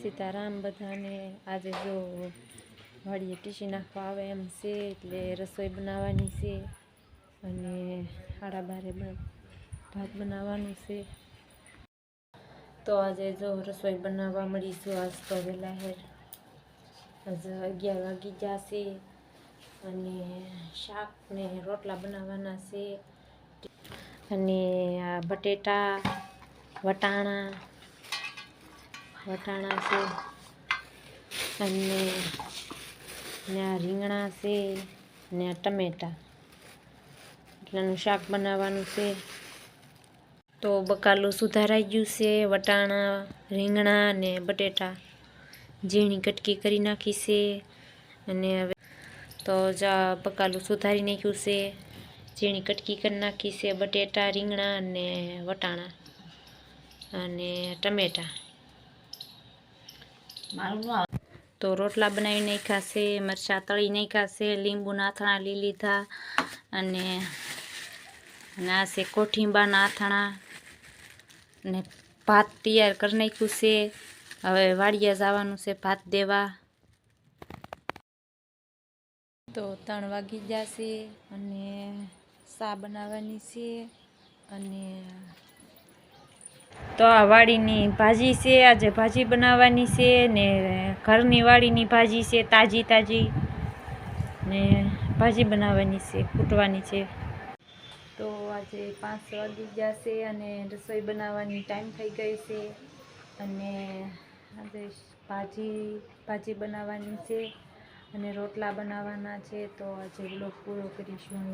સીતારામ બધાને। આજે જો વાડીએ ટીસી નાખવા આવે એમ છે એટલે રસોઈ બનાવવાની છે અને 12:30 ભાત બનાવવાનું છે। તો આજે જો રસોઈ બનાવવા મળીશું। આજ તો વહેલા હેર આજે 11 વાગી ગયા છે અને શાક ને રોટલા બનાવવાના છે અને આ બટેટા વટાણા છે અને આ રીંગણા છે ને આ ટમેટા એટલાનું શાક બનાવવાનું છે। તો બકાલું સુધારાઈ ગયું છે। વટાણા રીંગણા ને બટેટા ઝીણી કટકી કરી નાખી છે અને હવે તો જા બકાલું સુધારી નાખ્યું છે, ઝીણી કટકી કરી નાખી છે બટેટા રીંગણા અને વટાણા અને ટમેટા। તો રોટલા બનાવી નાખ્યા છે, મરચાં તળી નાખ્યા છે, લીંબુના અથાણા લઈ લીધા અને આ છે કોઠીંબાના અથાણા ને ભાત તૈયાર કરી નાખ્યું છે। હવે વાડીએ જવાનું છે ભાત દેવા। તો 3 વાગી ગયા છે અને ચા બનાવવાની છે અને તો આ વાડીની ભાજી છે। આજે ભાજી બનાવવાની છે ને ઘરની વાડીની ભાજી છે, તાજી ને ભાજી બનાવવાની છે, કૂટવાની છે। તો આજે 5 વાગી ગયા છે અને રસોઈ બનાવવાની ટાઈમ થઈ ગઈ છે અને આજે ભાજી બનાવવાની છે અને રોટલા બનાવવાના છે। તો આજે વ્લોગ પૂરો કરીશું।